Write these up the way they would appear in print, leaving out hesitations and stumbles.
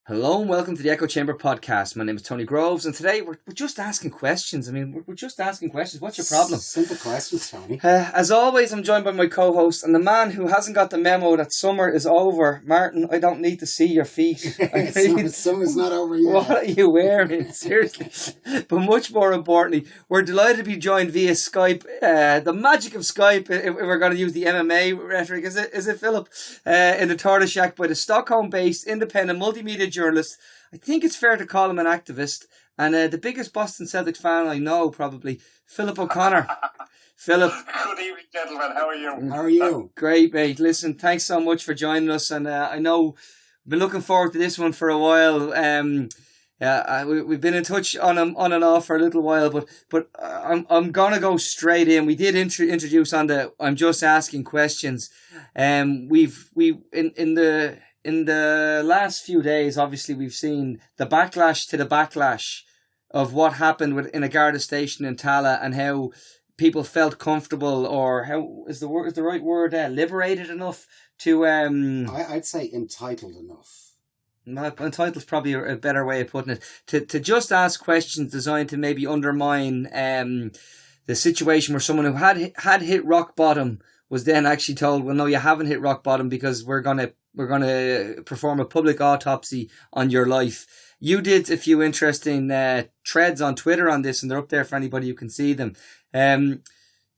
Hello and welcome to the Echo Chamber podcast. My name is Tony Groves, and today we're just asking questions. We're just asking questions. What's your problem? Simple questions, Tony. As always, I'm joined by my co-host and the man who hasn't got the memo that summer is over. Martin, I don't need to see your feet. Summer's not over yet. What are you wearing? Seriously. But much more importantly, we're delighted to be joined via Skype. The magic of Skype, if we're going to use the MMA rhetoric, is it Philip? In the Tortoise Shack by the Stockholm-based independent multimedia journalist. I think it's fair to call him an activist, and the biggest Boston Celtics fan I know, probably, Philip O'Connor. Philip. Good evening, gentlemen. How are you? How are you? Great, mate. Listen, thanks so much for joining us, and I know we've been looking forward to this one for a while. We've been in touch on and off for a little while, but I'm gonna go straight in. We did introduce on the I'm just asking questions. In the last few days, obviously, we've seen the backlash to the backlash of what happened in a Garda station in Tala, and how people felt comfortable, or how is the right word, liberated enough to I'd say entitled enough. Entitled is probably a better way of putting it. To just ask questions designed to maybe undermine the situation where someone who had hit rock bottom was then actually told, well, no, you haven't hit rock bottom because we're gonna perform a public autopsy on your life. You did a few interesting threads on Twitter on this, and they're up there for anybody who can see them. Do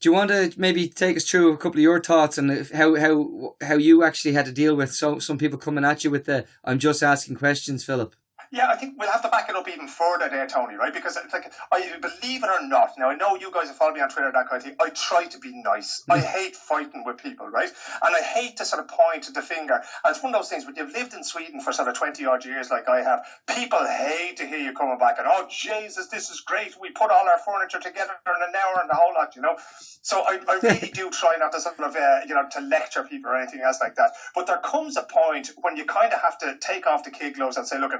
you want to maybe take us through a couple of your thoughts and how you actually had to deal with some people coming at you with the I'm just asking questions, Philip? Yeah, I think we'll have to back it up even further there, Tony, right? Because it's like, I believe it or not, now I know you guys have followed me on Twitter, that kind of thing, I try to be nice. I hate fighting with people, right? And I hate to sort of point the finger. And it's one of those things, when you've lived in Sweden for sort of 20 odd years like I have, people hate to hear you coming back and, oh, Jesus, this is great. We put all our furniture together in an hour and the whole lot, you know? So I really do try not to sort of, to lecture people or anything else like that. But there comes a point when you kind of have to take off the kid gloves and say, look,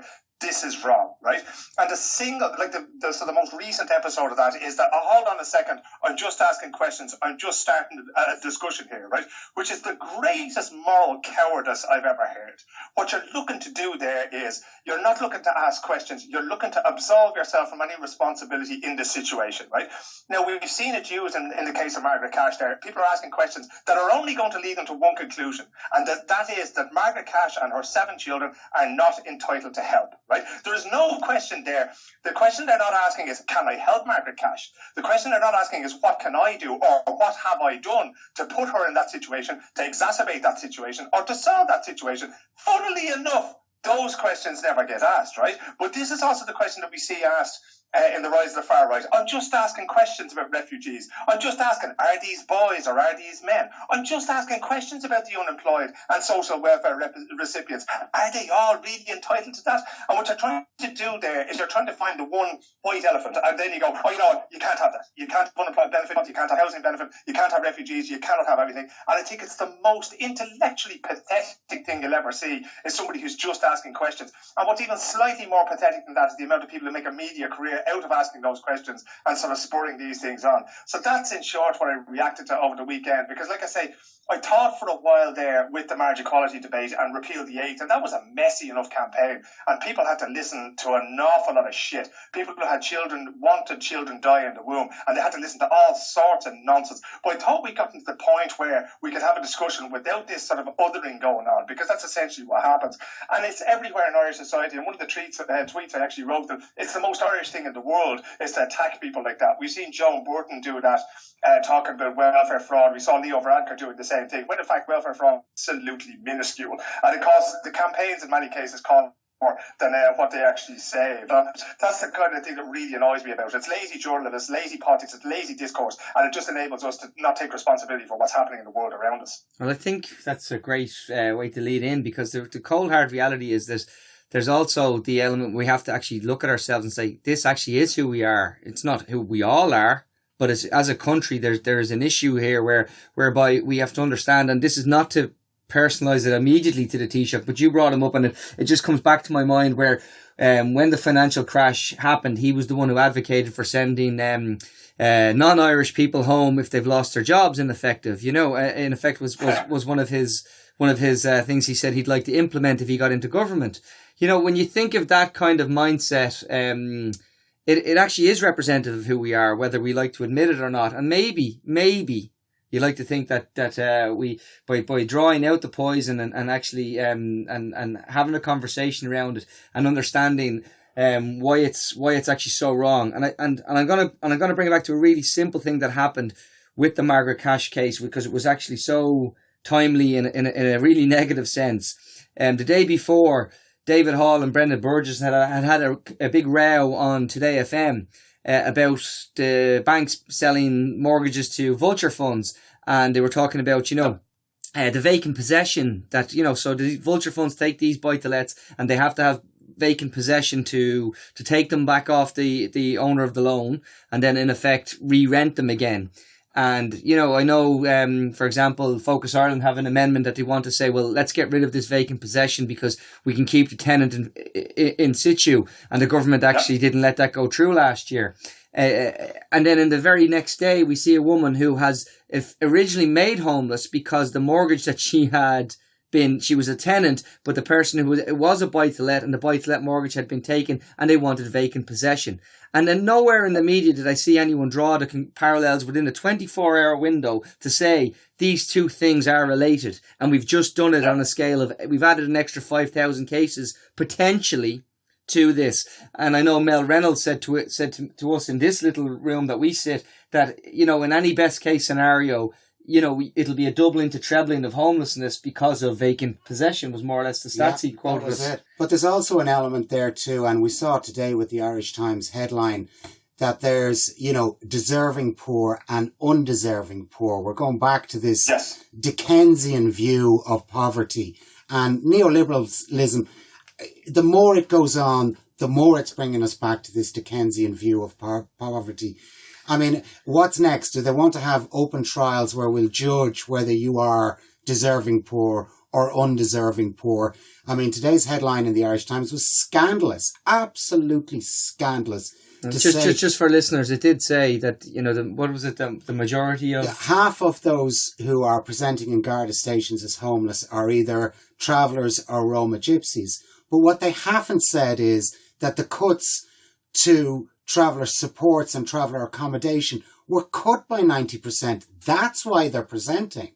this is wrong, right? And the most recent episode of that is that, oh, hold on a second, I'm just asking questions, I'm just starting a discussion here, right? Which is the greatest moral cowardice I've ever heard. What you're looking to do there is, you're not looking to ask questions, you're looking to absolve yourself from any responsibility in this situation, right? Now, we've seen it used in the case of Margaret Cash there. People are asking questions that are only going to lead them to one conclusion, and that is that Margaret Cash and her 7 children are not entitled to help. Right? There is no question there. The question they're not asking is, can I help Margaret Cash? The question they're not asking is, what can I do, or what have I done to put her in that situation, to exacerbate that situation, or to solve that situation? Funnily enough, those questions never get asked, right? But this is also the question that we see asked in the rise of the far right. I'm just asking questions about refugees. I'm just asking, are these boys or are these men? I'm just asking questions about the unemployed and social welfare recipients. Are they all really entitled to that? And what you're trying to do there is you're trying to find the one white elephant, and then you go, oh, you know what, you can't have that. You can't have unemployment benefit, you can't have housing benefit, you can't have refugees, you cannot have everything. And I think it's the most intellectually pathetic thing you'll ever see, is somebody who's just asking questions. And what's even slightly more pathetic than that is the amount of people who make a media career out of asking those questions and sort of spurring these things on. So that's in short what I reacted to over the weekend, because like I say, I thought for a while there with the marriage equality debate and repeal the 8th, and that was a messy enough campaign, and people had to listen to an awful lot of shit. People who had children, wanted children die in the womb, and they had to listen to all sorts of nonsense. But I thought we got to the point where we could have a discussion without this sort of othering going on, because that's essentially what happens. And it's everywhere in Irish society, and one of the tweets I actually wrote, that it's the most Irish thing in the world is to attack people like that. We've seen Joan Burton do that, talking about welfare fraud. We saw Leo Varadkar doing the same thing, when in fact welfare fraud is absolutely minuscule, and it costs, the campaigns in many cases cost more than what they actually say. But that's the kind of thing that really annoys me about it. It's lazy journalism, it's lazy politics, it's lazy discourse, and it just enables us to not take responsibility for what's happening in the world around us. Well, I think that's a great way to lead in, because the cold hard reality is this. There's also the element we have to actually look at ourselves and say, this actually is who we are. It's not who we all are, but as a country, there's an issue here whereby we have to understand, and this is not to personalise it immediately to the Taoiseach, but you brought him up, and it just comes back to my mind where when the financial crash happened, he was the one who advocated for sending non-Irish people home if they've lost their jobs, in effect was one of his things he said he'd like to implement if he got into government. when you think of that kind of mindset, it actually is representative of who we are, whether we like to admit it or not. And maybe you like to think that we by drawing out the poison and actually and having a conversation around it and understanding why it's actually so wrong. And I'm gonna bring it back to a really simple thing that happened with the Margaret Cash case, because it was actually so timely in a really negative sense. The day before, David Hall and Brendan Burgess had a big row on Today FM about the banks selling mortgages to vulture funds, and they were talking about the vacant possession that so the vulture funds take these buy-to-lets and they have to have vacant possession to take them back off the owner of the loan and then in effect re-rent them again. And, I know, for example, Focus Ireland have an amendment that they want to say, well, let's get rid of this vacant possession because we can keep the tenant in situ. And the government actually didn't let that go through last year. And then in the very next day, we see a woman who has originally made homeless because the mortgage that she was a tenant, but the person it was a buy-to-let and the buy-to-let mortgage had been taken and they wanted vacant possession. And then nowhere in the media did I see anyone draw the parallels within a 24-hour window to say these two things are related. And we've just done it on a scale of, we've added an extra 5,000 cases potentially to this. And I know Mel Reynolds said to us in this little room that we sit that, in any best case scenario, it'll be a doubling to trebling of homelessness because of vacant possession was more or less the stats he quoted us. But there's also an element there too, and we saw today with the Irish Times headline that there's, deserving poor and undeserving poor. We're going back to this Dickensian view of poverty and neoliberalism. The more it goes on, the more it's bringing us back to this Dickensian view of poverty. I mean, what's next? Do they want to have open trials where we'll judge whether you are deserving poor or undeserving poor? I mean, today's headline in the Irish Times was scandalous, absolutely scandalous. Just for listeners, it did say that, the majority of... half of those who are presenting in Garda stations as homeless are either travellers or Roma gypsies. But what they haven't said is that the cuts to traveller supports and traveller accommodation were cut by 90%. That's why they're presenting.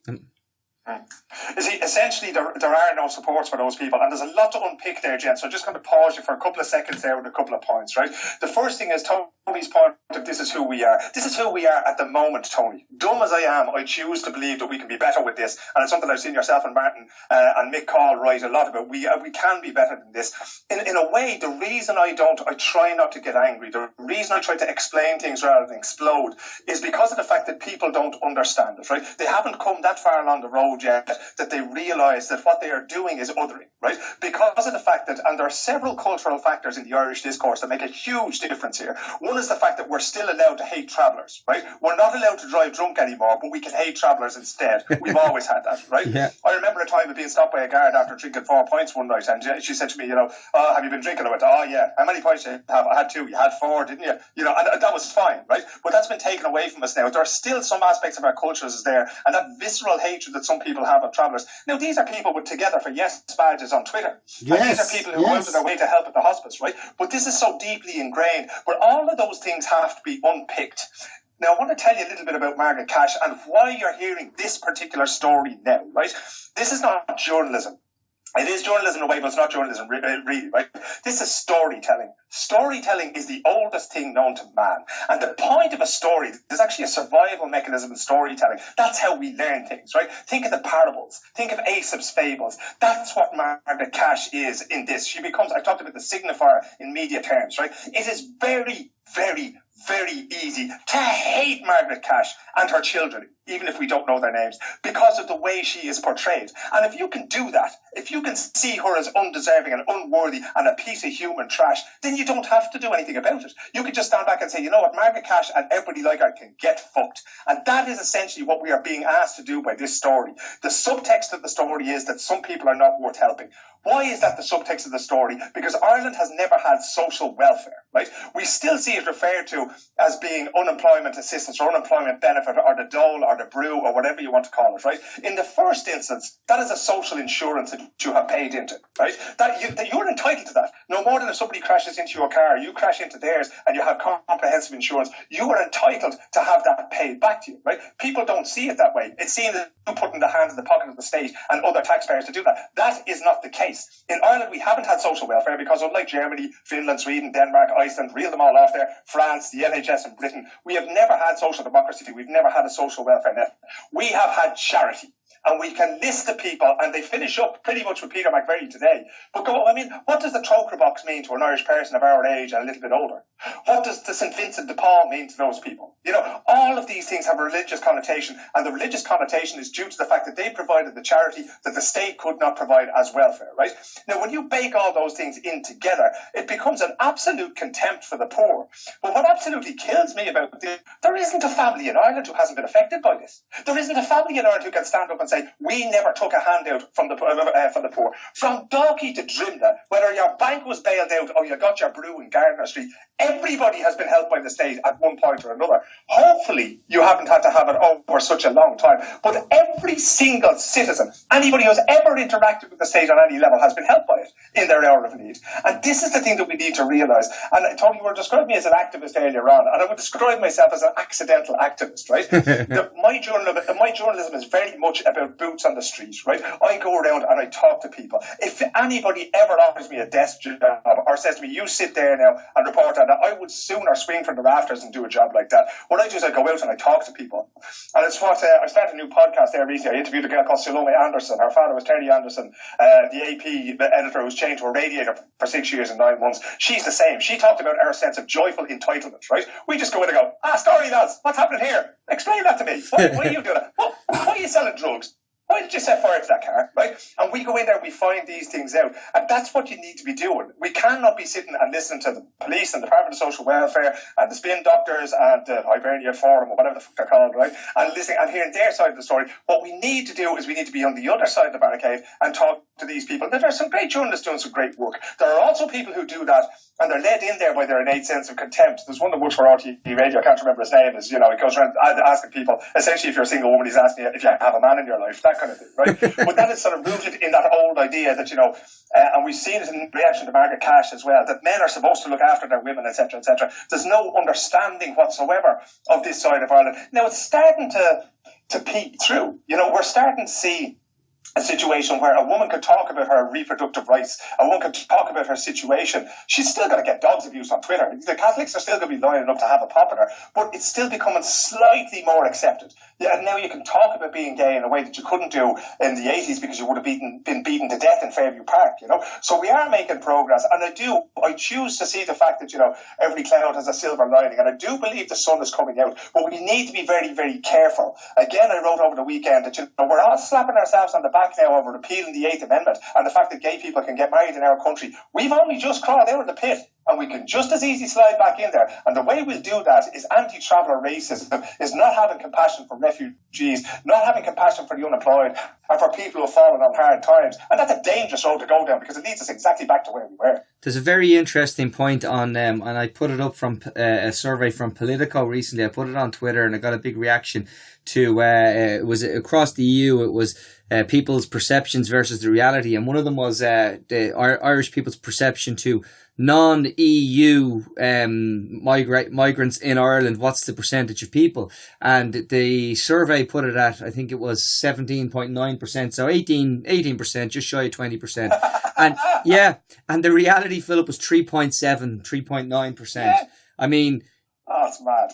You see, essentially, there are no supports for those people, and there's a lot to unpick there, Jen. So I'm just going to pause you for a couple of seconds there with a couple of points, right? The first thing is Tony's point of this is who we are. This is who we are at the moment, Tony. Dumb as I am, I choose to believe that we can be better with this, and it's something I've seen yourself and Martin and Mick Call write a lot about. We can be better than this. In a way, the reason I try not to get angry, the reason I try to explain things rather than explode, is because of the fact that people don't understand it, right? They haven't come that far along the road yet that they realise that what they are doing is othering, right? Because of the fact that, and there are several cultural factors in the Irish discourse that make a huge difference here. One is the fact that we're still allowed to hate travellers, right? We're not allowed to drive drunk anymore, but we can hate travellers instead. We've always had that, right? Yeah. I remember a time of being stopped by a guard after drinking 4 pints one night, and she said to me, have you been drinking? I went, oh yeah. How many pints did you have? I had 2. You had 4, didn't you? And that was fine, right? But that's been taken away from us now. There are still some aspects of our cultures there, and that visceral hatred that some people have of travellers. Now, these are people with Together for Yes badges on Twitter. And these are people who go out of their way to help at the hospice, right? But this is so deeply ingrained. But all of those things have to be unpicked. Now, I want to tell you a little bit about Margaret Cash and why you're hearing this particular story now, right? This is not journalism. It is journalism in a way, but it's not journalism really, right? This is storytelling. Storytelling is the oldest thing known to man. And the point of a story, there's actually a survival mechanism in storytelling. That's how we learn things, right? Think of the parables. Think of Aesop's fables. That's what Margaret Cash is in this. She becomes, I talked about the signifier in media terms, right? It is very, very, very easy to hate Margaret Cash and her children, even if we don't know their names, because of the way she is portrayed. And if you can do that, if you can see her as undeserving and unworthy and a piece of human trash, then you don't have to do anything about it. You can just stand back and say, you know what, Margaret Cash and everybody like her can get fucked. And that is essentially what we are being asked to do by this story. The subtext of the story is that some people are not worth helping. Why is that the subtext of the story? Because Ireland has never had social welfare, right? We still see it referred to as being unemployment assistance or unemployment benefit or the dole or the brew or whatever you want to call it, right? In the first instance, that is a social insurance that you have paid into, right? That you're entitled to that. No more than if somebody crashes into your car, you crash into theirs and you have comprehensive insurance, you are entitled to have that paid back to you, right? People don't see it that way. It's seen as you putting the hand in the pocket of the state and other taxpayers to do that. That is not the case. In Ireland, we haven't had social welfare because unlike Germany, Finland, Sweden, Denmark, Iceland, reel them all off there, France, the NHS in Britain, we have never had social democracy. We've never had a social welfare net. We have had charity. And we can list the people, and they finish up pretty much with Peter McVerry today. But what does the troker box mean to an Irish person of our age and a little bit older? What does the St. Vincent de Paul mean to those people? All of these things have a religious connotation, and the religious connotation is due to the fact that they provided the charity that the state could not provide as welfare, right? Now, when you bake all those things in together, it becomes an absolute contempt for the poor. But what absolutely kills me about this, there isn't a family in Ireland who hasn't been affected by this. There isn't a family in Ireland who can stand up and say, we never took a handout from the poor. From Dalkey to Drimna, whether your bank was bailed out or you got your brew in Gardner Street, everybody has been helped by the state at one point or another. Hopefully, you haven't had to have it over such a long time. But every single citizen, anybody who's ever interacted with the state on any level, has been helped by it in their hour of need. And this is the thing that we need to realise. And Tony, you were describing me as an activist earlier on, and I would describe myself as an accidental activist, right? My journalism is very much about boots on the street, right? I go around and I talk to people. If anybody ever offers me a desk job or says to me, you sit there now and report on that, I would sooner swing from the rafters and do a job like that. What I do is I go out and I talk to people. And it's what I started a new podcast there recently. I interviewed a girl called Salome Anderson. Her father was Terry Anderson, the AP editor who's chained to a radiator for 6 years and 9 months. She's the same. She talked about our sense of joyful entitlement, right? We just go in and go, story lads, what's happening here? Explain that to me. Why are you doing that? Why are you selling drugs? Why did you set fire to that car, right? And we go in there, we find these things out. And that's what you need to be doing. We cannot be sitting and listening to the police and the Department of Social Welfare and the spin doctors and the Hibernia Forum or whatever the fuck they're called, right? And listening and hearing their side of the story. What we need to do is we need to be on the other side of the barricade and talk to these people. Now, there are some great journalists doing some great work. There are also people who do that and they're led in there by their innate sense of contempt. There's one that works for RTE Radio, I can't remember his name, it goes around asking people, essentially if you're a single woman, he's asking you if you have a man in your life, that kind of thing, right? But that is sort of rooted in that old idea that, and we've seen it in reaction to Margaret Cash as well, that men are supposed to look after their women, etc., etc. There's no understanding whatsoever of this side of Ireland. Now it's starting to peek through. We're starting to see a situation where a woman could talk about her reproductive rights, a woman could talk about her situation. She's still going to get dogs abuse on Twitter. The Catholics are still going to be lining up to have a pop at her, but it's still becoming slightly more accepted. Yeah, and now you can talk about being gay in a way that you couldn't do in the 80s because you would have been beaten to death in Fairview Park, So we are making progress, and I choose to see the fact that, every cloud has a silver lining, and I do believe the sun is coming out, but we need to be very, very careful. Again, I wrote over the weekend that, we're all slapping ourselves on the back now over repealing the 8th Amendment and the fact that gay people can get married in our country. We've only just crawled out of the pit and we can just as easily slide back in there. And the way we'll do that is anti-traveller racism, is not having compassion for refugees, not having compassion for the unemployed and for people who have fallen on hard times. And that's a dangerous road to go down because it leads us exactly back to where we were. There's a very interesting point on, and I put it up from a survey from Politico recently. I put it on Twitter and I got a big reaction to, it was across the EU, it was people's perceptions versus the reality. And one of them was the Irish people's perception to non-EU migrants in Ireland. What's the percentage of people? And the survey put it at, I think it was 17.9%. So 18%, just shy of 20%. And and the reality, Philip, was 3.9%. Yeah. I mean, it's mad.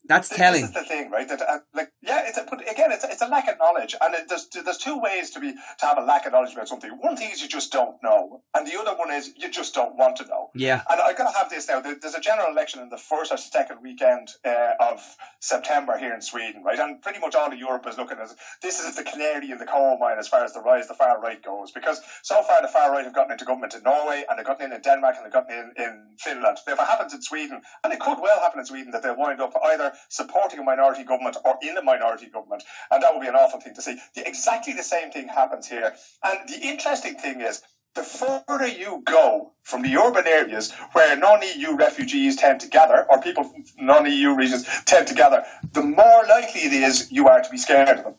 That's telling. This is the thing, right? That, it's a lack of knowledge, and there's two ways to have a lack of knowledge about something. One thing is you just don't know, and the other one is you just don't want to know. Yeah. And I gotta have this now. There's a general election in the first or second weekend of September here in Sweden, right? And pretty much all of Europe is looking at this is the canary in the coal mine as far as the rise of the far right goes, because so far the far right have gotten into government in Norway, and they've gotten in Denmark, and they've gotten in Finland. If it happens in Sweden, and it could well happen in Sweden, that they'll wind up either supporting a minority government or in a minority government, and that would be an awful thing to see. Exactly the same thing happens here. And the interesting thing is, the further you go from the urban areas where non-EU refugees tend to gather, or people from non-EU regions tend to gather, the more likely it is you are to be scared of them.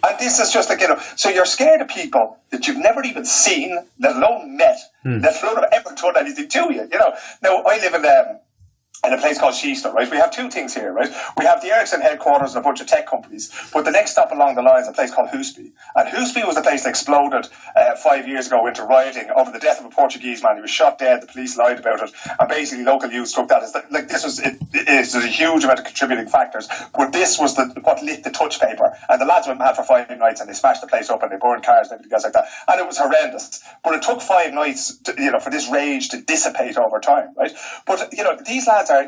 And this is just like, so you're scared of people that you've never even seen, let alone met, let alone have ever done anything to you. Now, I live in a place called Sheester, right? We have two things here, right? We have the Ericsson headquarters and a bunch of tech companies, but the next stop along the line is a place called Husby. And Husby was the place that exploded 5 years ago into rioting over the death of a Portuguese man. He was shot dead, the police lied about it, and basically local youth took that as, there's a huge amount of contributing factors, but this was what lit the touch paper. And the lads went mad for 5 nights, and they smashed the place up, and they burned cars and everything else like that. And it was horrendous. But it took 5 nights to, for this rage to dissipate over time, right? But, these lads are,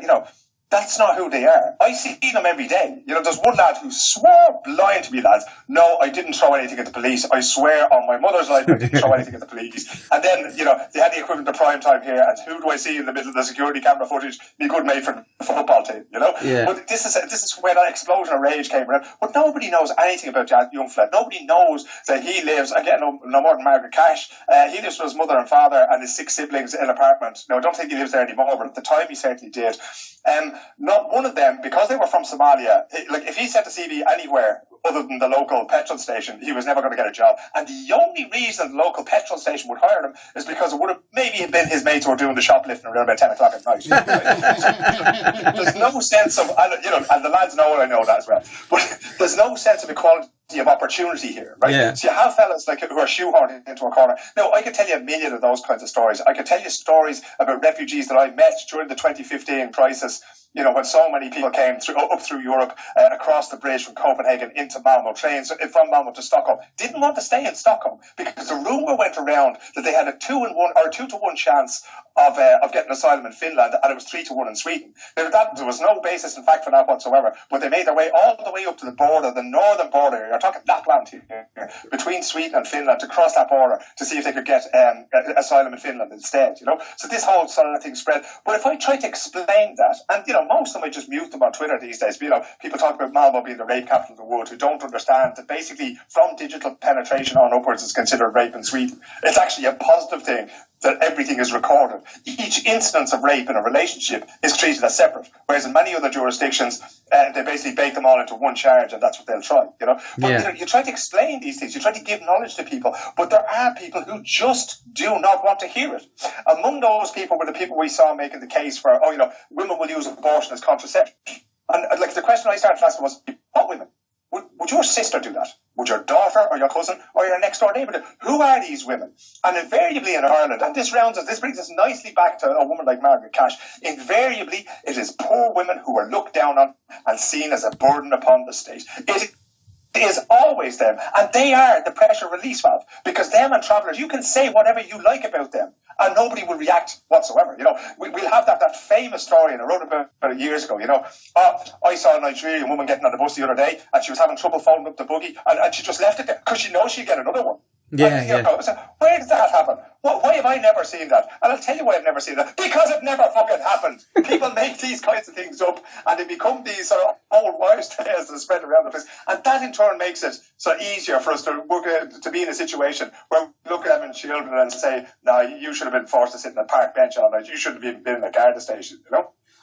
that's not who they are. I see them every day. There's one lad who swore blind to me, lads, no, I didn't throw anything at the police. I swear on my mother's life I didn't throw anything at the police. And then, they had the equivalent of prime time here, and who do I see in the middle of the security camera footage? Me good mate from the football team, Yeah. But this is where that explosion of rage came around. But nobody knows anything about that young fella. Nobody knows that he lives, again, no more than Margaret Cash, he lives with his mother and father and his 6 siblings in an apartment. Now, I don't think he lives there anymore, but at the time he certainly did. Not one of them, because they were from Somalia, if he sent a CV anywhere other than the local petrol station, he was never going to get a job. And the only reason the local petrol station would hire him is because it would have maybe been his mates who were doing the shoplifting around about 10 o'clock at night. There's no sense of, and the lads know I know that as well, but there's no sense of equality of opportunity here, right? Yeah. So you have fellas who are shoehorned into a corner. Now, I could tell you a million of those kinds of stories. I could tell you stories about refugees that I met during the 2015 crisis, when so many people came up through Europe, across the bridge from Copenhagen into Malmo, trains from Malmo to Stockholm, didn't want to stay in Stockholm because the rumour went around that they had a 2-to-1 chance of getting asylum in Finland, and it was 3-to-1 in Sweden. There was no basis in fact for that whatsoever, but they made their way all the way up to the border, the northern border, you're talking Lapland here, between Sweden and Finland, to cross that border to see if they could get asylum in Finland instead, So this whole sort of thing spread. But if I try to explain that, and, most of them I just mute them on Twitter these days, people talk about Malmo being the rape capital of the world, who don't understand that basically from digital penetration on upwards is considered rape in Sweden. It's actually a positive thing that everything is recorded. Each instance of rape in a relationship is treated as separate, whereas in many other jurisdictions, they basically bake them all into one charge, and that's what they'll try, But you try to explain these things, you try to give knowledge to people, but there are people who just do not want to hear it. Among those people were the people we saw making the case for, women will use abortion as contraception. And the question I started asking was, what women? Would your sister do that? Would your daughter or your cousin or your next door neighbour do? Who are these women? And invariably in Ireland, and this brings us nicely back to a woman like Margaret Cash, invariably it is poor women who are looked down on and seen as a burden upon the state. It is always them, and they are the pressure release valve, because them and travellers, you can say whatever you like about them and nobody will react whatsoever. We'll have that famous story, and I wrote about it years ago. I saw a Nigerian woman getting on the bus the other day, and she was having trouble folding up the buggy, and she just left it there because she knows she'll get another one. So where did that happen? Why have I never seen that? And I'll tell you why I've never seen that. Because it never fucking happened. People make these kinds of things up, and they become these sort of old wives' tales that spread around the place. And that in turn makes it so easier for us to be in a situation where we look at them and children and say, no, you should have been forced to sit in a park bench all night. You shouldn't have even been in a guard station,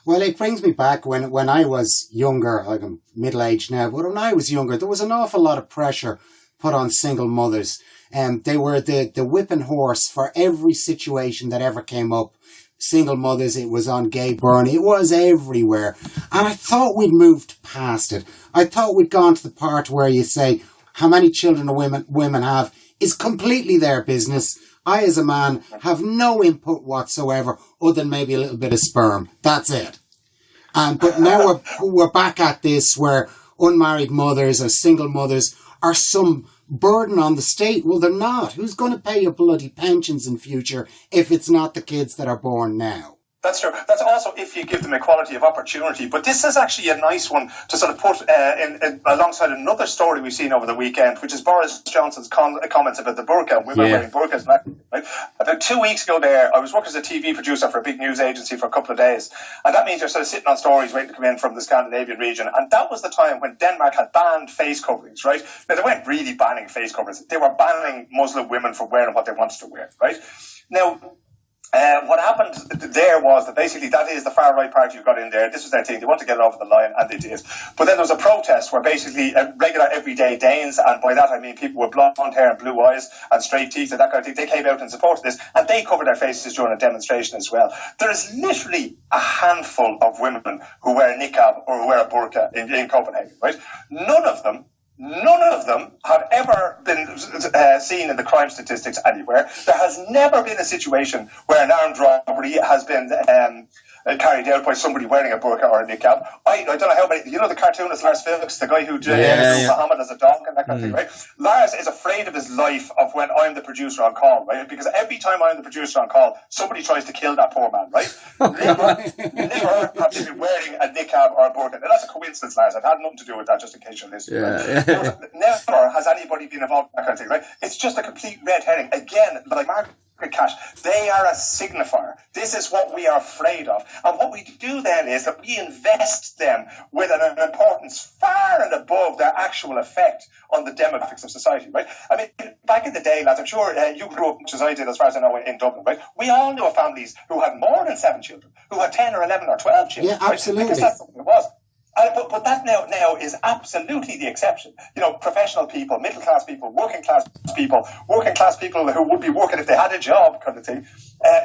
Well, it brings me back when I was younger, like I'm middle-aged now, but when I was younger, there was an awful lot of pressure put on single mothers. They were the whipping horse for every situation that ever came up. Single mothers, it was on Gay Burn, it was everywhere. And I thought we'd moved past it. I thought we'd gone to the part where you say, how many children women have is completely their business. I, as a man, have no input whatsoever, other than maybe a little bit of sperm. That's it. But now we're back at this where unmarried mothers or single mothers are some burden on the state. Well, they're not. Who's going to pay your bloody pensions in future if it's not the kids that are born now? That's true. That's also if you give them equality of opportunity. But this is actually a nice one to sort of put in alongside another story we've seen over the weekend, which is Boris Johnson's comments about the burqa and women wearing burqas. Right? About 2 weeks ago there, I was working as a TV producer for a big news agency for a couple of days. And that means you're sort of sitting on stories waiting to come in from the Scandinavian region. And that was the time when Denmark had banned face coverings, right? Now, they weren't really banning face coverings. They were banning Muslim women from wearing what they wanted to wear, right? Now, what happened there was that basically that is the far right party who got in there. This was their thing. They wanted to get it over the line, and they did. But then there was a protest where basically regular everyday Danes, and by that I mean people with blonde hair and blue eyes and straight teeth and that kind of thing, they came out and supported this, and they covered their faces during a demonstration as well. There is literally a handful of women who wear a niqab or who wear a burqa in Copenhagen, right? None of them have ever been seen in the crime statistics anywhere. There has never been a situation where an armed robbery has been carried out by somebody wearing a burqa or a niqab. I don't know how many, the cartoonist Lars Vilks, the guy who did Muhammad as a dog and that kind of thing, right? Lars is afraid of his life of when I'm the producer on call, right? Because every time I'm the producer on call, somebody tries to kill that poor man, right? Never have they been wearing a niqab or a burqa. Now, that's a coincidence, Lars. I've had nothing to do with that, just in case you're listening. Right? Never has anybody been involved in that kind of thing, right? It's just a complete red herring. Again, like Margaret Cash, they are a signifier. This is what we are afraid of. And what we do then is that we invest them with an importance far and above their actual effect on the demographics of society, right? I mean, back in the day, lads, I'm sure you grew up much as I did, as far as I know, in Dublin, right? We all knew of families who had more than 7 children, who had 10 or 11 or 12 children. Yeah, absolutely. Right? Because that's what it was. But that now is absolutely the exception. Professional people, middle-class people, working-class people who would be working if they had a job kind of thing.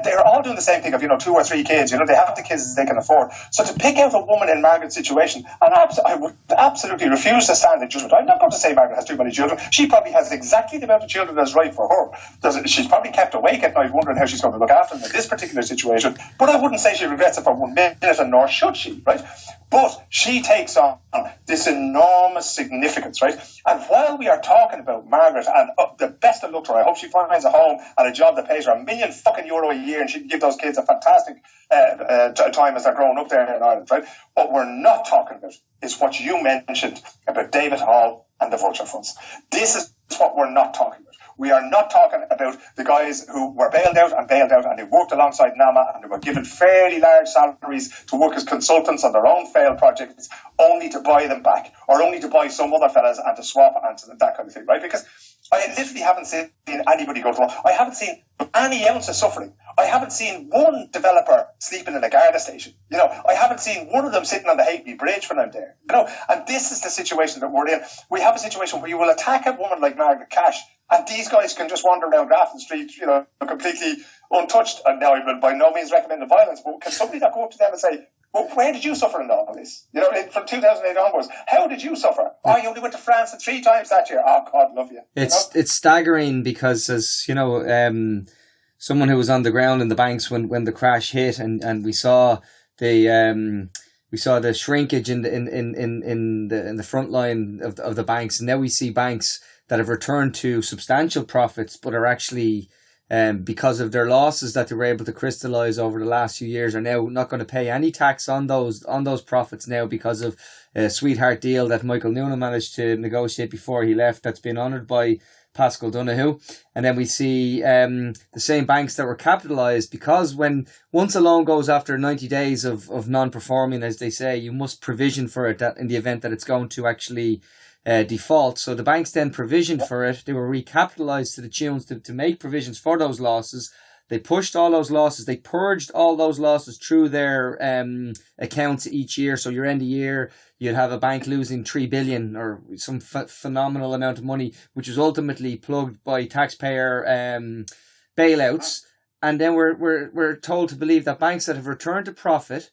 They're all doing the same thing of, 2 or 3 kids. They have the kids they can afford. So to pick out a woman in Margaret's situation, and I would absolutely refuse to stand in judgment. I'm not going to say Margaret has too many children. She probably has exactly the amount of children that's right for her. She's probably kept awake at night wondering how she's going to look after them in this particular situation. But I wouldn't say she regrets it for 1 minute, and nor should she, right? But she takes on this enormous significance, right? And while we are talking about Margaret, and the best of luck to her, I hope she finds a home and a job that pays her €1 million a year, and she can give those kids a fantastic time as they're growing up there in Ireland, right? What we're not talking about is what you mentioned about David Hall and the vulture funds. This is what we're not talking about. We are not talking about the guys who were bailed out and they worked alongside NAMA and they were given fairly large salaries to work as consultants on their own failed projects only to buy them back or only to buy some other fellas and to swap and that kind of thing, right? Because I literally haven't seen anybody go through. I haven't seen any ounce of suffering. I haven't seen one developer sleeping in a Garda station. I haven't seen one of them sitting on the Halfpenny Bridge when I'm there. And this is the situation that we're in. We have a situation where you will attack a woman like Margaret Cash, and these guys can just wander around Grafton Street, completely untouched. And now I will by no means recommend the violence, but can somebody not go up to them and say, well, where did you suffer in all this? From 2008 onwards, how did you suffer? Oh, you only went to France 3 times that year. Oh, God love you. It's staggering because, as someone who was on the ground in the banks when the crash hit, and we saw the shrinkage in the front line of the banks, and now we see banks that have returned to substantial profits, but are actually, because of their losses that they were able to crystallize over the last few years, are now not going to pay any tax on those profits now because of a sweetheart deal that Michael Noonan managed to negotiate before he left. That's been honoured by Pascal Donoghue. And then we see the same banks that were capitalised, because once a loan goes after 90 days of non-performing, as they say, you must provision for it in the event that it's going to actually default. So the banks then provisioned for it. They were recapitalised to the tunes to make provisions for those losses. They pushed all those losses. They purged all those losses through their accounts each year. So your end of year, you'd have a bank losing 3 billion or some phenomenal amount of money, which was ultimately plugged by taxpayer bailouts. And then we're told to believe that banks that have returned to profit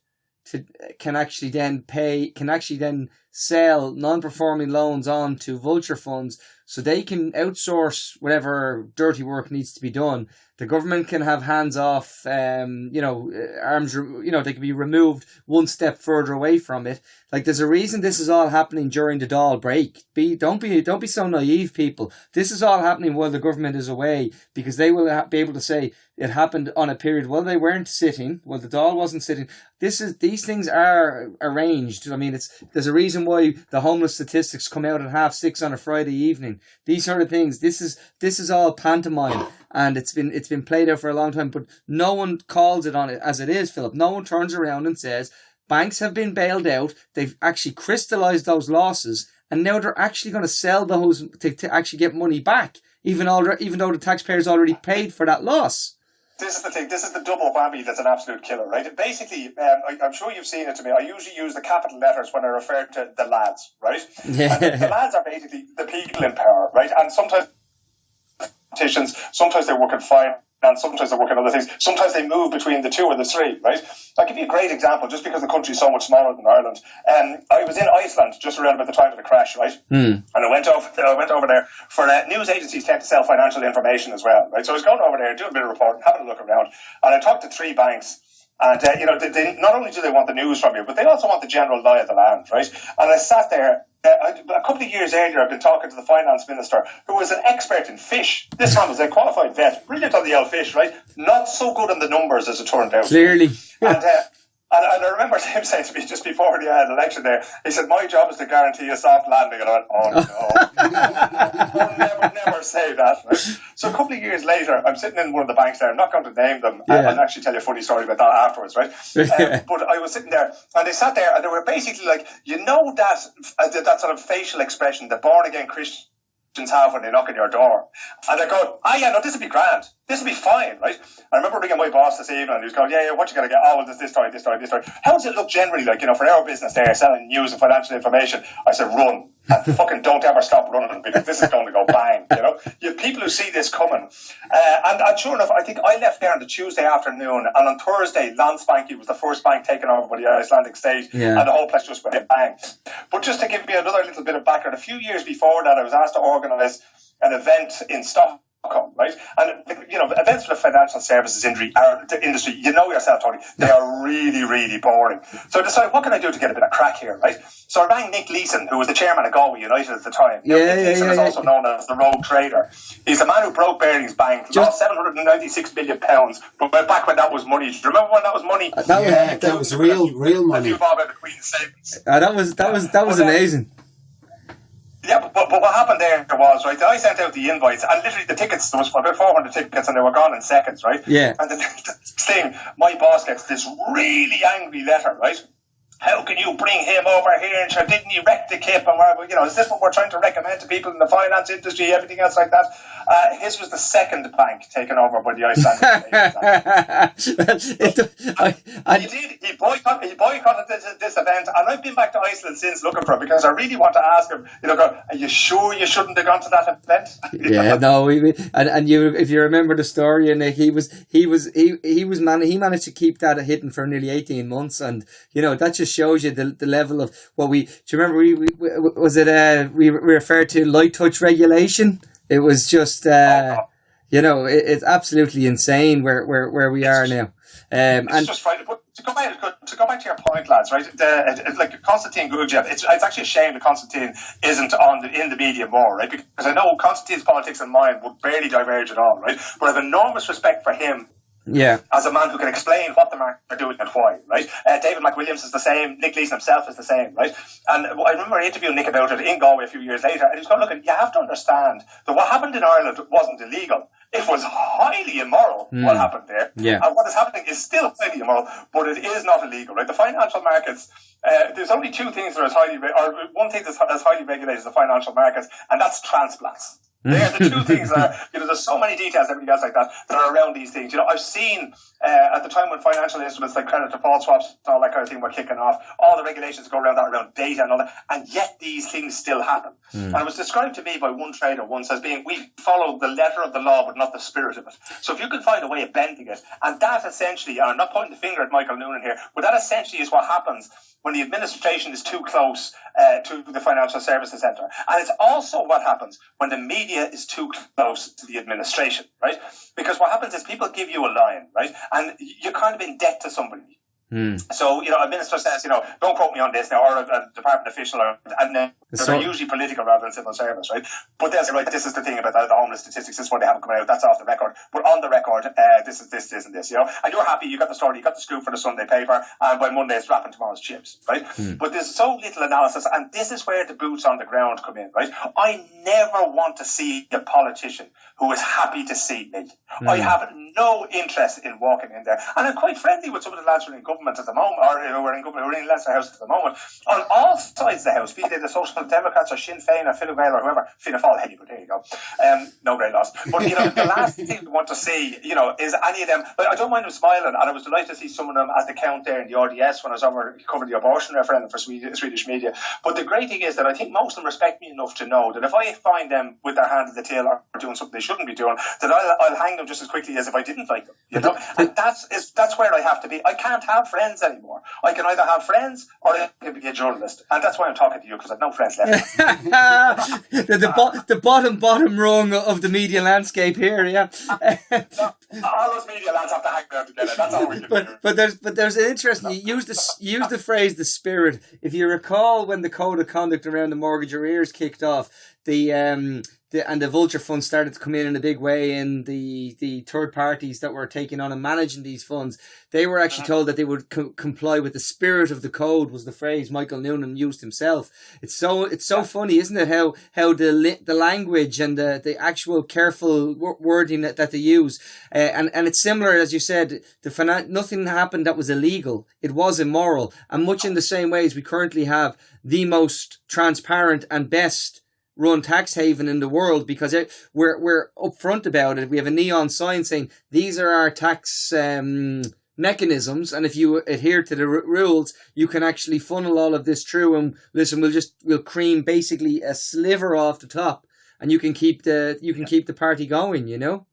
can actually then sell non-performing loans on to vulture funds so they can outsource whatever dirty work needs to be done. The government can have hands off, arms, they can be removed one step further away from it. Like, there's a reason this is all happening during the Dáil break. Don't be so naive, people. This is all happening while the government is away, because they will be able to say it happened on a period while they weren't sitting, while the Dáil wasn't sitting. These things are arranged. I mean, there's a reason why the homeless statistics come out at 6:30 on a Friday evening. These sort of things. This is all pantomime, and it's been played out for a long time. But no one calls it on it as it is, Philip. No one turns around and says banks have been bailed out. They've actually crystallized those losses, and now they're actually going to sell those to actually get money back, even though the taxpayers already paid for that loss. This is the thing. This is the double whammy that's an absolute killer, right? Basically, I'm sure you've seen it to me. I usually use the capital letters when I refer to the lads, right? Yeah. And the lads are basically the people in power, right? And sometimes politicians, sometimes they work in finance, and sometimes they work in other things. Sometimes they move between the two or the three, right? I'll give you a great example, just because the country is so much smaller than Ireland. I was in Iceland just around about the time of the crash, right? And I went over there for news agencies tend to sell financial information as well, right? So I was going over there, doing a bit of reporting, having a look around, and I talked to 3 banks. And, they not only do they want the news from you, but they also want the general lie of the land, right? And I sat there. A couple of years earlier, I've been talking to the finance minister, who was an expert in fish. This man was a qualified vet, brilliant on the old fish, right? Not so good on the numbers, as it turned out. Clearly. And I remember him saying to me just before the election there, he said, my job is to guarantee a soft landing. And I went, oh no. never say that. Right? So a couple of years later, I'm sitting in one of the banks there. I'm not going to name them. Yeah. I'll actually tell you a funny story about that afterwards, right? But I was sitting there, and they sat there, and they were basically like, that sort of facial expression that born-again Christians have when they knock on your door. And they're going, this will be grand. This will be fine, right? I remember ringing my boss this evening, and he was going, yeah, what you going to get? Oh, well, there's this story. How does it look generally like, for our business there, selling news and financial information? I said, run. And fucking don't ever stop running, because this is going to go bang, You have people who see this coming. And sure enough, I think I left there on the Tuesday afternoon, and on Thursday, Landsbanki was the first bank taken over by the Icelandic state, and the whole place just went bang. But just to give you another little bit of background, a few years before that, I was asked to organise an event in Stockholm, right? And, events for the financial services industry, yourself, Tony, they are really, really boring. So I decided, what can I do to get a bit of crack here, right? So I rang Nick Leeson, who was the chairman of Galway United at the time. Nick Leeson is also known as the rogue trader. He's the man who broke Barings Bank, lost £796 million, but back when that was money. Do you remember when that was money? That was real money. That was amazing. Yeah, but what happened there was, right, I sent out the invites, and literally the tickets, there was about 400 tickets, and they were gone in seconds, right? Yeah. And the next thing, my boss gets this really angry letter, right? How can you bring him over here? And sure, didn't he wreck the kip? And is this what we're trying to recommend to people in the finance industry? Everything else like that. His was the second bank taken over by the Icelandic state. He boycotted this event, and I've been back to Iceland since looking for it, because I really want to ask him. Are you sure you shouldn't have gone to that event? Yeah, no. And if you remember the story, Nick, he managed to keep that hidden for nearly 18 months, and that just shows you the level of what we. Do you remember? We referred to light touch regulation. It was just it's absolutely insane where we are now. It's just right. But to go back to your point, lads, right? Like Konstantin Gurdjieff, it's actually a shame that Konstantin isn't in the media more, right? Because I know Konstantin's politics and mine would barely diverge at all, right? But I have enormous respect for him. Yeah, as a man who can explain what the market are doing and why, right? David McWilliams is the same. Nick Leeson himself is the same, right? And I remember interviewing Nick about it in Galway a few years later, and he was going, look, you have to understand that what happened in Ireland wasn't illegal. It was highly immoral, what happened there. Yeah. And what is happening is still highly immoral, but it is not illegal, right? The financial markets, there's only two things that are one thing that's as highly regulated as the financial markets, and that's transplants. They're the two things that are, there's so many details, everything else like that are around these things. I've seen at the time when financial instruments like credit default swaps and all that kind of thing were kicking off, all the regulations go around that, around data and all that, and yet these things still happen. And it was described to me by one trader once as being, we follow the letter of the law but not the spirit of it. So if you can find a way of bending it, and that essentially, and I'm not pointing the finger at Michael Noonan here, but that essentially is what happens when the administration is too close to the financial services sector. And it's also what happens when the media is too close to the administration, right? Because what happens is people give you a line, right? And you're kind of in debt to somebody. So, a minister says, don't quote me on this now, or a department official, and they're usually political rather than civil service, right? But they'll say, right, this is the thing about the homeless statistics, this is what they haven't come out, that's off the record. But on the record, this is this, and this, and you're happy, you got the story, you got the scoop for the Sunday paper, and by Monday it's wrapping tomorrow's chips, right? But there's so little analysis, and this is where the boots on the ground come in, right? I never want to see a politician who is happy to see me. I have no interest in walking in there. And I'm quite friendly with some of the lads who are in government at the moment, or who are in government, who are in Leinster House at the moment, on all sides of the House, be they the Social Democrats or Sinn Féin or Fine Gael or whoever. Fianna Fáil, hey, but there you go. No great loss. But, the last thing we want to see, is any of them, but I don't mind them smiling, and I was delighted to see some of them at the count there in the RDS when I was over covering the abortion referendum for Swedish media. But the great thing is that I think most of them respect me enough to know that if I find them with their hand at the tail or doing something they shouldn't be doing, that I'll hang them just as quickly as if I didn't like them, And that's where I have to be. I can't have friends anymore. I can either have friends or I can be a journalist. And that's why I'm talking to you, because I've no friends left. the bottom rung of the media landscape here, yeah. All those media lads have to hang there together. That's all we can do. But there's an interesting, you use the phrase the spirit. If you recall when the code of conduct around the mortgage arrears kicked off, the vulture funds started to come in a big way, and the third parties that were taking on and managing these funds, they were actually told that they would comply with the spirit of the code, was the phrase Michael Noonan used himself. It's so funny, isn't it, how the language and the actual careful wording that they use, and it's similar, as you said, nothing happened that was illegal. It was immoral, and much in the same way as we currently have the most transparent and best run tax haven in the world, because we're upfront about it. We have a neon sign saying these are our tax mechanisms, and if you adhere to the rules, you can actually funnel all of this through. And listen, we'll cream basically a sliver off the top, and you can keep the party going.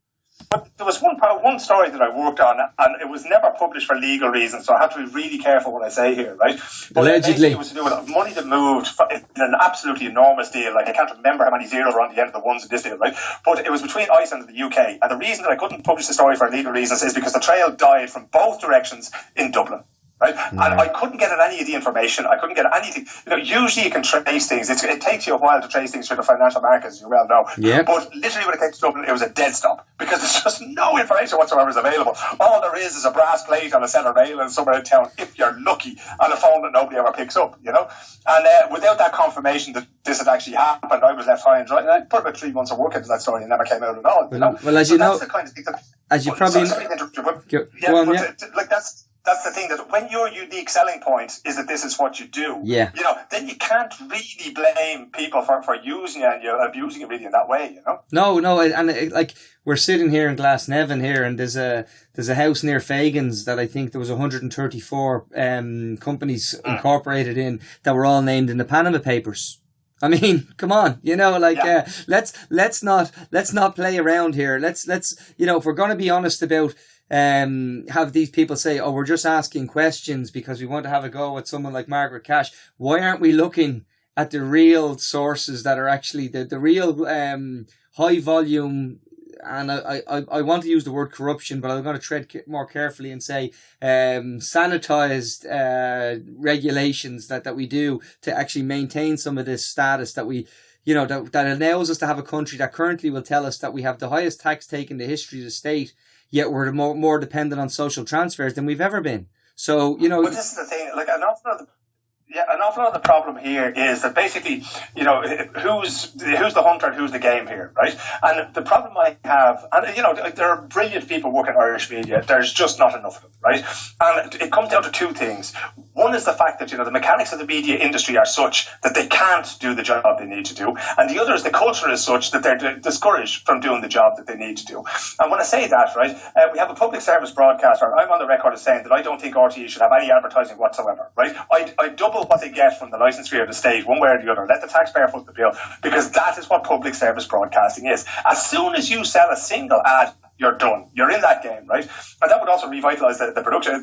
But there was one story that I worked on, and it was never published for legal reasons, so I have to be really careful what I say here, right? But allegedly, it was to do with money that moved in an absolutely enormous deal. Like, I can't remember how many zeros were on the end of the ones in this deal, right? But it was between Iceland and the UK, and the reason that I couldn't publish the story for legal reasons is because the trail died from both directions in Dublin. Right? And I couldn't get at any of the information. I couldn't get anything. Usually you can trace things. It takes you a while to trace things through the financial markets, as you well know. Yeah. But literally when it came to Dublin, it was a dead stop, because there's just no information whatsoever is available. All there is a brass plate on a set of railings somewhere in town, if you're lucky, and a phone that nobody ever picks up, And without that confirmation that this had actually happened, I was left high and dry. And I put about 3 months of work into that story and never came out at all. Well, as you know, that's the kind of thing that, as you probably like that's the thing, that when your unique selling point is that this is what you do, then you can't really blame people for using it and you're abusing it really in that way, No, and like, we're sitting here in Glasnevin here, and there's a house near Fagan's that I think there was 134 companies incorporated in, that were all named in the Panama Papers. I mean, come on, let's not play around here. Let's if we're going to be honest about have these people say, oh, we're just asking questions because we want to have a go at someone like Margaret Cash. Why aren't we looking at the real sources that are actually the real high volume? And I want to use the word corruption, but I'm going to tread more carefully and say sanitized regulations that we do to actually maintain some of this status that we, that allows us to have a country that currently will tell us that we have the highest tax take in the history of the state, yet we're more dependent on social transfers than we've ever been. So, But this is the thing, like an awful lot of the problem here is that basically, who's the hunter and who's the game here, right? And the problem I have, and there are brilliant people working in Irish media, there's just not enough of them, right? And it comes down to two things. One is the fact that, the mechanics of the media industry are such that they can't do the job they need to do. And the other is the culture is such that they're discouraged from doing the job that they need to do. And when I say that, right, we have a public service broadcaster. I'm on the record as saying that I don't think RTE should have any advertising whatsoever, right? I double what they get from the licence fee of the state, one way or the other. Let the taxpayer foot the bill, because that is what public service broadcasting is. As soon as you sell a single ad, you're done. You're in that game, right? And that would also revitalise the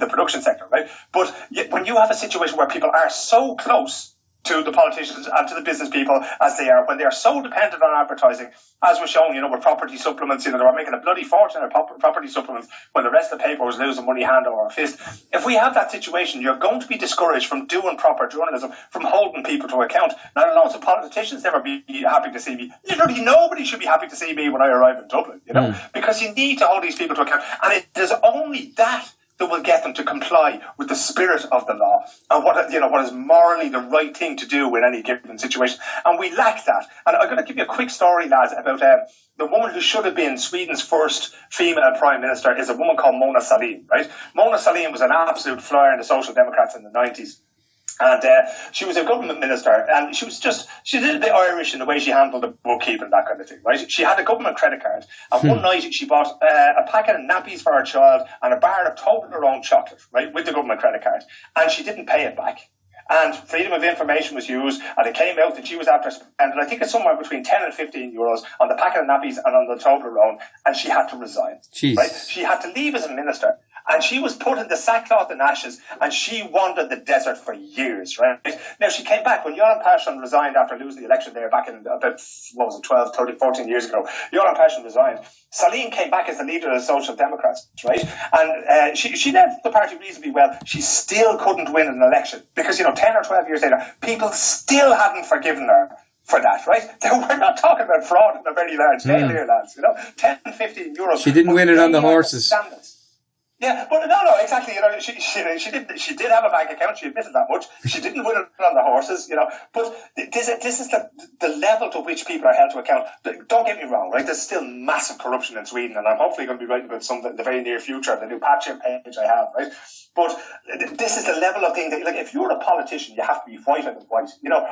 production sector, right? But when you have a situation where people are so close to the politicians and to the business people as they are, when they are so dependent on advertising, as was shown, with property supplements, they were making a bloody fortune on property supplements when the rest of the paper was losing money hand over fist. If we have that situation, you're going to be discouraged from doing proper journalism, from holding people to account. Now, lots of politicians never be happy to see me. Literally nobody should be happy to see me when I arrive in Dublin, because you need to hold these people to account. And it is only that will get them to comply with the spirit of the law and what is morally the right thing to do in any given situation. And we lack that. And I'm going to give you a quick story, lads, about the woman who should have been Sweden's first female prime minister is a woman called Mona Sahlin, right? Mona Sahlin was an absolute flyer in the Social Democrats in the 90s. And she was a government minister, and she did a bit Irish in the way she handled the bookkeeping, that kind of thing, right? She had a government credit card, and one night she bought a packet of nappies for her child and a bar of Toblerone chocolate, right, with the government credit card, and she didn't pay it back. And freedom of information was used, and it came out that she was after spending, I think it's somewhere between 10 and 15 euros on the packet of nappies and on the Toblerone, and she had to resign. Jeez. Right? She had to leave as a minister. And she was put in the sackcloth and ashes, and she wandered the desert for years, right? Now, she came back when Göran Persson resigned after losing the election there back in about, 12, 13, 14 years ago. Göran Persson resigned. Sahlin came back as the leader of the Social Democrats, right? And she led the party reasonably well. She still couldn't win an election because, 10 or 12 years later, people still hadn't forgiven her for that, right? We're not talking about fraud in a very large scale here, lads. 10, 15 euros. She didn't win it on the horses. Yeah, but no, exactly. She did have a bank account. She admitted that much. She didn't win it on the horses, But this is the level to which people are held to account. Don't get me wrong, right? There's still massive corruption in Sweden, and I'm hopefully going to be writing about something in the very near future. The new Patreon page I have, right? But this is the level of thing that, like, if you're a politician, you have to be white and white.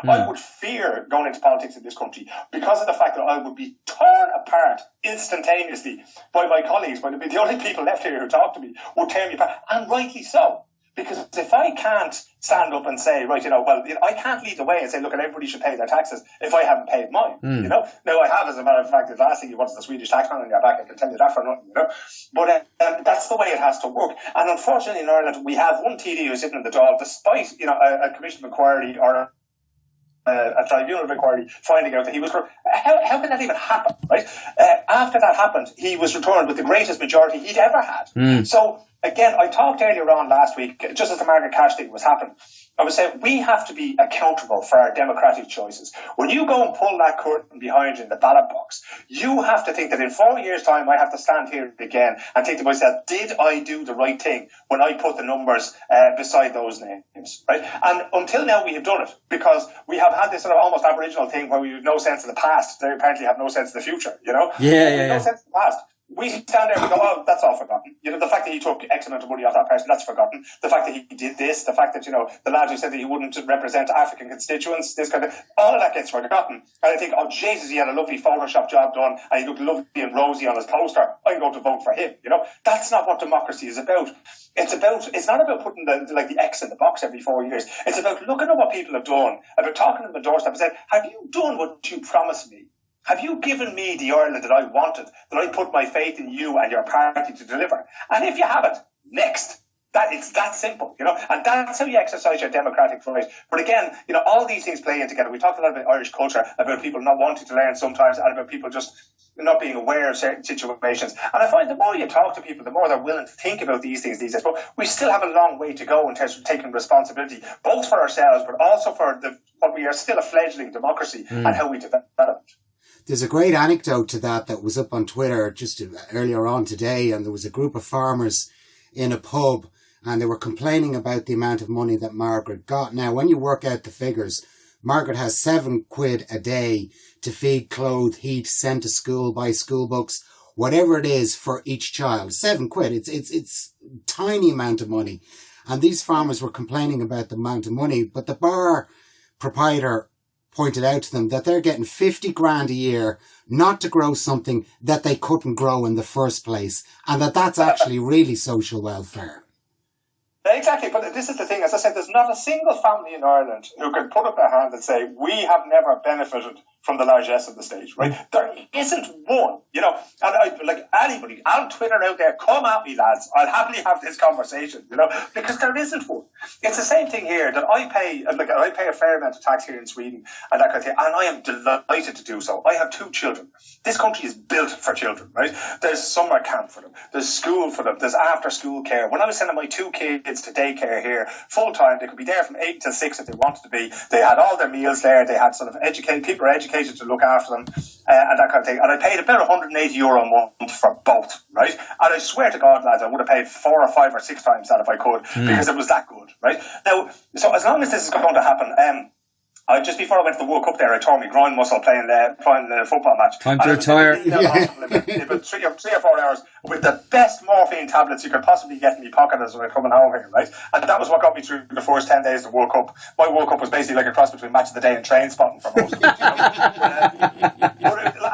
I would fear going into politics in this country because of the fact that I would be torn apart instantaneously by my colleagues, by the only people left here who talk to me would tear me apart, and rightly so. Because if I can't stand up and say, right, I can't lead the way and say, look, everybody should pay their taxes if I haven't paid mine, Now, I have, as a matter of fact, the last thing you want is the Swedish tax man on your back. I can tell you that for nothing, But that's the way it has to work. And unfortunately, in Ireland, we have one TD who's sitting in the Dáil, despite, a commission of inquiry or a tribunal of inquiry finding out that he was corrupt. How can that even happen, right? After that happened, he was returned with the greatest majority he'd ever had. So, again, I talked earlier on last week, just as the Margaret Cash thing was happening, I was saying we have to be accountable for our democratic choices. When you go and pull that curtain behind you in the ballot box, you have to think that in 4 years' time I have to stand here again and think to myself, did I do the right thing when I put the numbers beside those names, right? And until now we have done it because we have had this sort of almost Aboriginal thing where we have no sense of the past. They apparently have no sense of the future, Yeah. No sense of the past. We stand there and we go, oh, that's all forgotten. The fact that he took X amount of money off that person, that's forgotten. The fact that he did this, the fact that, the lad who said that he wouldn't represent African constituents, this kind of, all of that gets forgotten. And I think, oh, Jesus, he had a lovely Photoshop job done and he looked lovely and rosy on his poster. I'm going to vote for him, That's not what democracy is about. It's not about putting the X in the box every 4 years. It's about looking at what people have done, about talking to them on the doorstep and saying, have you done what you promised me? Have you given me the Ireland that I wanted, that I put my faith in you and your party to deliver? And if you haven't, next. It's that simple, and that's how you exercise your democratic right. But again, all these things play in together. We talked a lot about Irish culture, about people not wanting to learn sometimes, and about people just not being aware of certain situations. And I find the more you talk to people, the more they're willing to think about these things these days. But we still have a long way to go in terms of taking responsibility, both for ourselves, but also for what we are still a fledgling democracy and how we develop it. There's a great anecdote to that was up on Twitter just earlier on today, and there was a group of farmers in a pub and they were complaining about the amount of money that Margaret got. Now, when you work out the figures, Margaret has £7 a day to feed, clothe, heat, send to school, buy school books, whatever it is for each child. £7. It's tiny amount of money. And these farmers were complaining about the amount of money, but the bar proprietor pointed out to them that they're getting 50 grand a year not to grow something that they couldn't grow in the first place, and that's actually really social welfare. Exactly, but this is the thing. As I said, there's not a single family in Ireland who can put up their hand and say, we have never benefited from the largesse of the state, right? There isn't one, you know. And I, like anybody on Twitter out there, come at me, lads. I'll happily have this conversation, you know, because there isn't one. It's the same thing here that I pay a fair amount of tax here in Sweden and that kind of thing, and I am delighted to do so. I have 2 children. This country is built for children, right? There's summer camp for them. There's school for them. There's after school care. When I was sending my 2 kids to daycare here full time, they could be there from 8 till 6 if they wanted to be. They had all their meals there. They had sort of people were educated to look after them and that kind of thing. And I paid about €180 a month for both, right? And I swear to God, lads, I would have paid 4 or 5 or 6 times that if I could, because it was that good, right? Now, so as long as this is going to happen, just before I went to the World Cup there, I tore my groin muscle playing a football match. Time to retire. About 3 or 4 hours with the best morphine tablets you could possibly get in my pocket as I was coming home here, right? And that was what got me through the first 10 days of the World Cup. My World Cup was basically like a cross between Match of the Day and Train Spotting for most of it.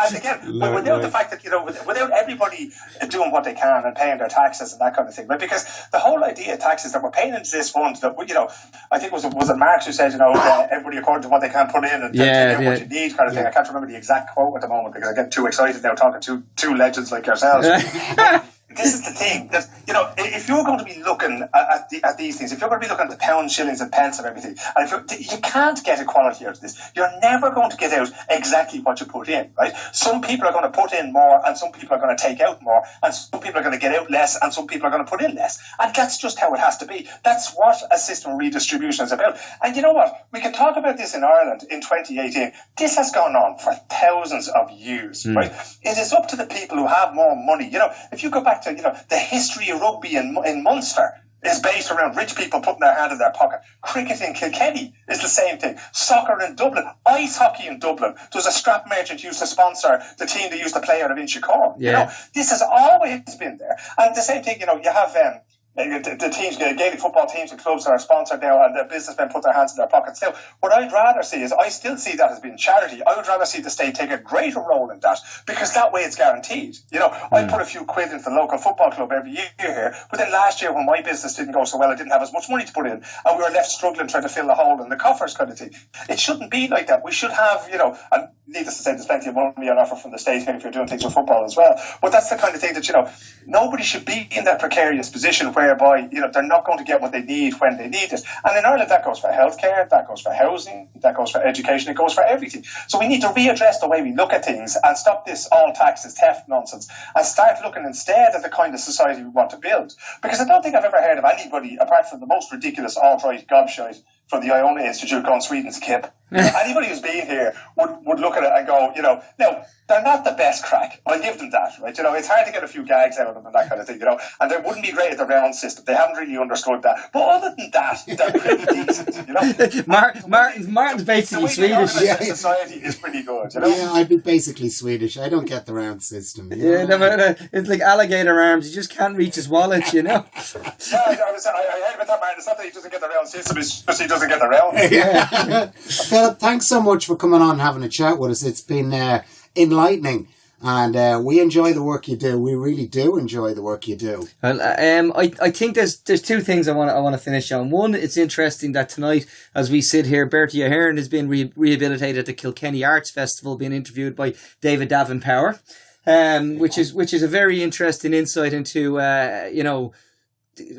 And again, without the fact that, you know, without everybody doing what they can and paying their taxes and that kind of thing, right? Because the whole idea of taxes that we're paying into this fund that, you know, I think was it Marx who said, you know, everybody according to what they can put in and get what you need kind of thing. I can't remember the exact quote at the moment because I get too excited now talking to two legends like yourselves. This is the thing that, you know, if you're going to be looking at these things, if you're going to be looking at the pounds, shillings and pence of everything, and if you can't get equality out of this, you're never going to get out exactly what you put in, right? Some people are going to put in more and some people are going to take out more and some people are going to get out less and some people are going to put in less. And that's just how it has to be. That's what a system of redistribution is about. And you know what? We can talk about this in Ireland in 2018. This has gone on for thousands of years, right? It is up to the people who have more money. You know, if you go back to, you know, the history of rugby in Munster is based around rich people putting their hand in their pocket. Cricket in Kilkenny is the same thing. Soccer in Dublin, ice hockey in Dublin. There's a strap merchant used to sponsor the team they used to play out of Inchicore. Yeah. You know, this has always been there. And the same thing, you know, you have the teams, the Gaelic football teams and clubs that are sponsored now, and the businessmen put their hands in their pockets now. What I'd rather see is, I still see that as being charity. I would rather see the state take a greater role in that, because that way it's guaranteed. You know, I put a few quid into the local football club every year here, but then last year when my business didn't go so well, I didn't have as much money to put in, and we were left struggling trying to fill the hole in the coffers kind of thing. It shouldn't be like that. We should have, you know, and needless to say, there's plenty of money on offer from the state if you're doing things with football as well. But that's the kind of thing that, you know, nobody should be in that precarious position whereby, you know, they're not going to get what they need when they need it. And in Ireland, that goes for healthcare, that goes for housing, that goes for education, it goes for everything. So we need to readdress the way we look at things and stop this all taxes theft nonsense and start looking instead at the kind of society we want to build. Because I don't think I've ever heard of anybody, apart from the most ridiculous alt-right gobshite from the Iona Institute called Sweden's Kip. Anybody who's been here would look at it and go, you know, now, they're not the best crack. I'll give them that, right? You know, it's hard to get a few gags out of them and that kind of thing, you know, and they wouldn't be great at the round system. They haven't really understood that. But other than that, they're pretty decent, you know. Martin's basically Swedish. The society is pretty good, you know. Yeah, I'd be basically Swedish. I don't get the round system. You know? It's like alligator arms. You just can't reach his wallet, you know. Yeah, I heard about that, Martin. It's not that he doesn't get the round system, it's just he doesn't get the round. Yeah. Philip, thanks so much for coming on and having a chat with us. It's been enlightening, and we enjoy the work you do. We really do enjoy the work you do. Well, I think there's 2 things I want to finish on. One, it's interesting that tonight, as we sit here, Bertie Ahern has been rehabilitated at the Kilkenny Arts Festival, being interviewed by David Davenpower, which is a very interesting insight into you know,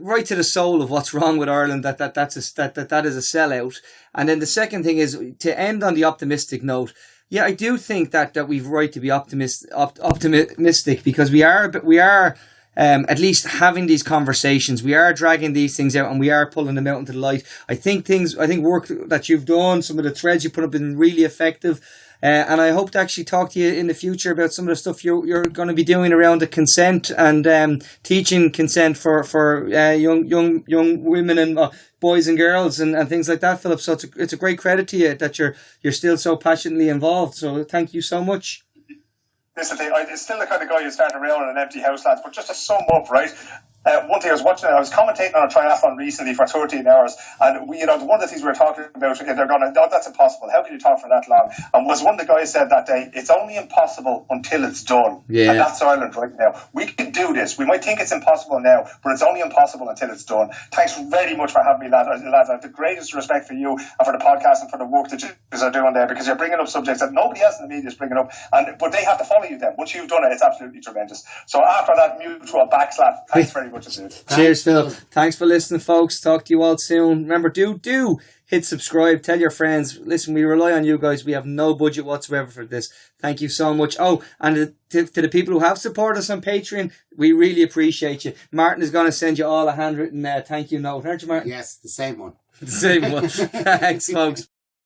right to the soul of what's wrong with Ireland, that is a sellout. And then the second thing is, to end on the optimistic note, yeah, I do think that we've right to be optimistic, because we are at least having these conversations. We are dragging these things out and we are pulling them out into the light. I think work that you've done, some of the threads you put up, have been really effective. And I hope to actually talk to you in the future about some of the stuff you're going to be doing around the consent and teaching consent for young women and boys and girls and things like that, Philip. So it's a great credit to you that you're still so passionately involved. So thank you so much. This is the thing. I'm still the kind of guy who started around in an empty house, lads. But just to sum up, right? one thing I was commentating on a triathlon recently for 13 hours, and one of the things we were talking about, they're going, no, that's impossible. How can you talk for that long? And was one of the guys said that day, it's only impossible until it's done. Yeah. And that's Ireland right now. We can do this. We might think it's impossible now, but it's only impossible until it's done. Thanks very much for having me, lads. I have the greatest respect for you and for the podcast and for the work that you are doing there, because you're bringing up subjects that nobody else in the media is bringing up, but they have to follow you then. Once you've done it, it's absolutely tremendous. So after that mutual backslap, thanks very much indeed. Cheers, Phil. Thanks for listening, folks. Talk to you all soon. Remember, do hit subscribe. Tell your friends. Listen, we rely on you guys. We have no budget whatsoever for this. Thank you so much. Oh, and to the people who have supported us on Patreon, we really appreciate you. Martin is going to send you all a handwritten thank you note, aren't you, Martin? Yes, the same one. The same one. Thanks, folks.